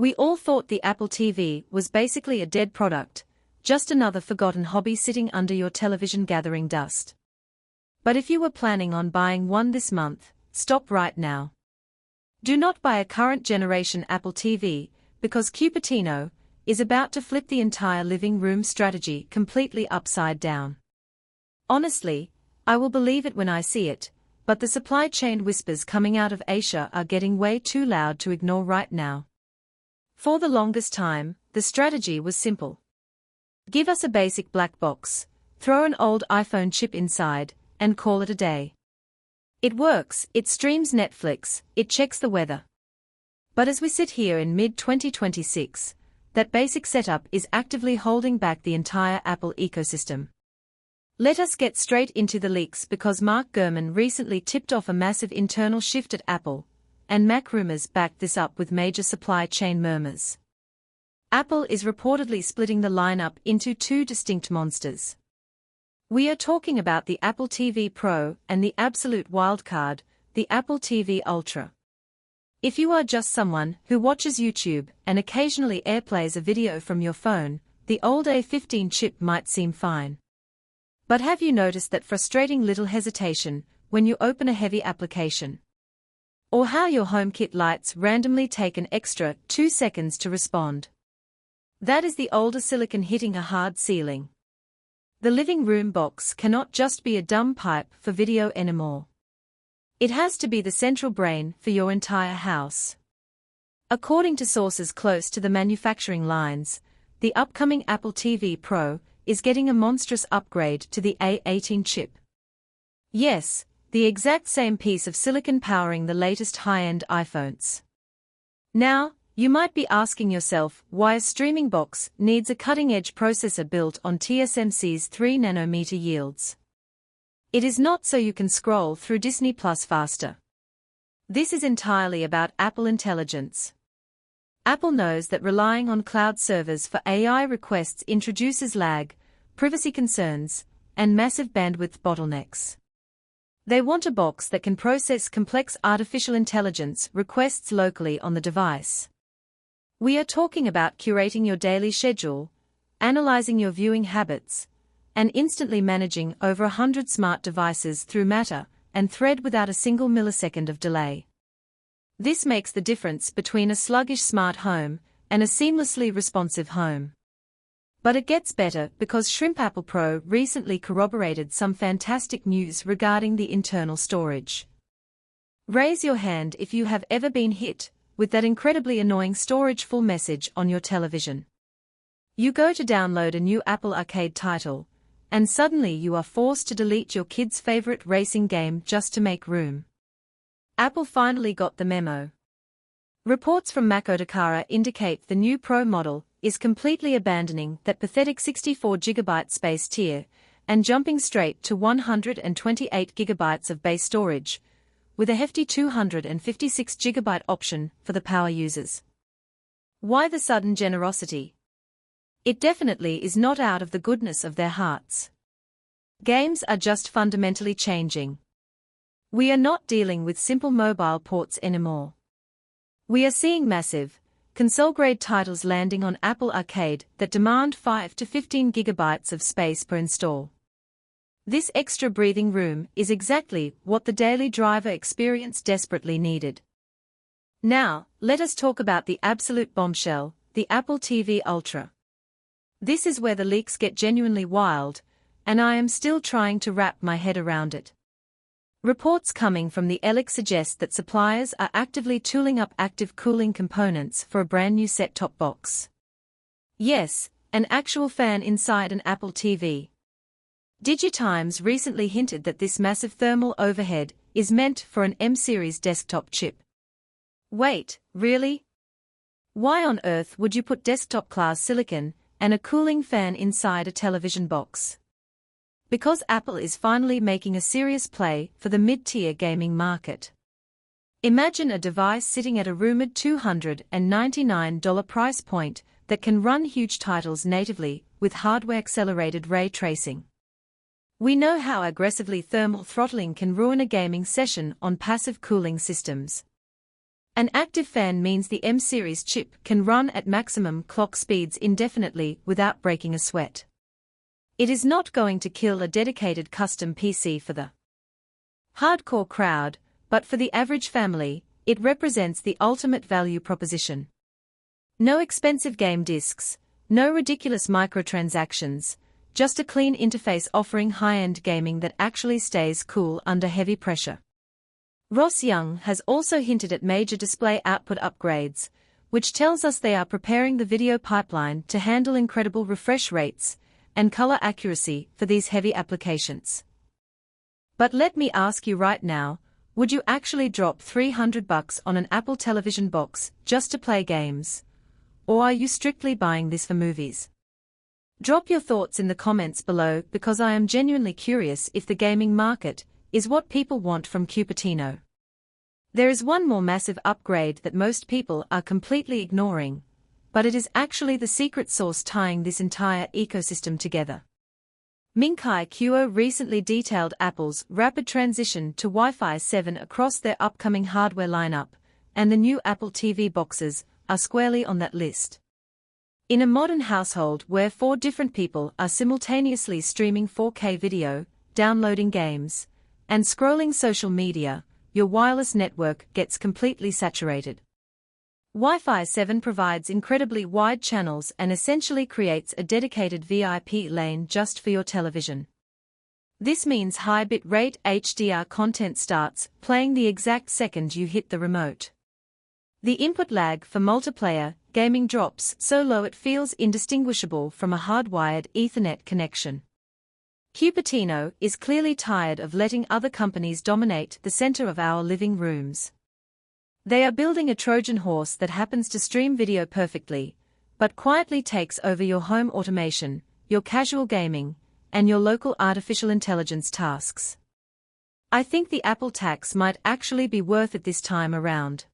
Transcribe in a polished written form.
We all thought the Apple TV was basically a dead product, just another forgotten hobby sitting under your television gathering dust. But if you were planning on buying one this month, stop right now. Do not buy a current generation Apple TV, because Cupertino is about to flip the entire living room strategy completely upside down. Honestly, I will believe it when I see it, but the supply chain whispers coming out of Asia are getting way too loud to ignore right now. For the longest time, the strategy was simple. Give us a basic black box, throw an old iPhone chip inside, and call it a day. It works, it streams Netflix, it checks the weather. But as we sit here in mid-2026, that basic setup is actively holding back the entire Apple ecosystem. Let us get straight into the leaks because Mark Gurman recently tipped off a massive internal shift at Apple, and Mac rumors backed this up with major supply chain murmurs. Apple is reportedly splitting the lineup into two distinct monsters. We are talking about the Apple TV Pro and the absolute wildcard, the Apple TV Ultra. If you are just someone who watches YouTube and occasionally airplays a video from your phone, the old A15 chip might seem fine. But have you noticed that frustrating little hesitation when you open a heavy application? Or how your HomeKit lights randomly take an extra 2 seconds to respond? That is the older silicon hitting a hard ceiling. The living room box cannot just be a dumb pipe for video anymore. It has to be the central brain for your entire house. According to sources close to the manufacturing lines, the upcoming Apple TV Pro is getting a monstrous upgrade to the A18 chip. Yes, the exact same piece of silicon powering the latest high-end iPhones. Now, you might be asking yourself why a streaming box needs a cutting-edge processor built on TSMC's 3nm yields. It is not so you can scroll through Disney Plus faster. This is entirely about Apple intelligence. Apple knows that relying on cloud servers for AI requests introduces lag, privacy concerns, and massive bandwidth bottlenecks. They want a box that can process complex artificial intelligence requests locally on the device. We are talking about curating your daily schedule, analyzing your viewing habits, and instantly managing over 100 smart devices through Matter and Thread without a single millisecond of delay. This makes the difference between a sluggish smart home and a seamlessly responsive home. But it gets better because Shrimp Apple Pro recently corroborated some fantastic news regarding the internal storage. Raise your hand if you have ever been hit with that incredibly annoying storage full message on your television. You go to download a new Apple Arcade title, and suddenly you are forced to delete your kid's favorite racing game just to make room. Apple finally got the memo. Reports from Mac Otakara indicate the new Pro model is completely abandoning that pathetic 64GB space tier and jumping straight to 128GB of base storage, with a hefty 256GB option for the power users. Why the sudden generosity? It definitely is not out of the goodness of their hearts. Games are just fundamentally changing. We are not dealing with simple mobile ports anymore. We are seeing massive, console-grade titles landing on Apple Arcade that demand 5 to 15 GB of space per install. This extra breathing room is exactly what the daily driver experience desperately needed. Now, let us talk about the absolute bombshell, the Apple TV Ultra. This is where the leaks get genuinely wild, and I am still trying to wrap my head around it. Reports coming from the ELEC suggest that suppliers are actively tooling up active cooling components for a brand new set-top box. Yes, an actual fan inside an Apple TV. DigiTimes recently hinted that this massive thermal overhead is meant for an M-series desktop chip. Wait, really? Why on earth would you put desktop-class silicon and a cooling fan inside a television box? Because Apple is finally making a serious play for the mid-tier gaming market. Imagine a device sitting at a rumored $299 price point that can run huge titles natively with hardware-accelerated ray tracing. We know how aggressively thermal throttling can ruin a gaming session on passive cooling systems. An active fan means the M-series chip can run at maximum clock speeds indefinitely without breaking a sweat. It is not going to kill a dedicated custom PC for the hardcore crowd, but for the average family, it represents the ultimate value proposition. No expensive game discs, no ridiculous microtransactions, just a clean interface offering high-end gaming that actually stays cool under heavy pressure. Ross Young has also hinted at major display output upgrades, which tells us they are preparing the video pipeline to handle incredible refresh rates and color accuracy for these heavy applications. But let me ask you right now, would you actually drop $300 on an Apple television box just to play games? Or are you strictly buying this for movies? Drop your thoughts in the comments below because I am genuinely curious if the gaming market is what people want from Cupertino. There is one more massive upgrade that most people are completely ignoring, but it is actually the secret sauce tying this entire ecosystem together. Ming-Chi recently detailed Apple's rapid transition to Wi-Fi 7 across their upcoming hardware lineup, and the new Apple TV boxes are squarely on that list. In a modern household where 4 different people are simultaneously streaming 4K video, downloading games, and scrolling social media, your wireless network gets completely saturated. Wi-Fi 7 provides incredibly wide channels and essentially creates a dedicated VIP lane just for your television. This means high bit-rate HDR content starts playing the exact second you hit the remote. The input lag for multiplayer gaming drops so low it feels indistinguishable from a hardwired Ethernet connection. Cupertino is clearly tired of letting other companies dominate the center of our living rooms. They are building a Trojan horse that happens to stream video perfectly, but quietly takes over your home automation, your casual gaming, and your local artificial intelligence tasks. I think the Apple tax might actually be worth it this time around.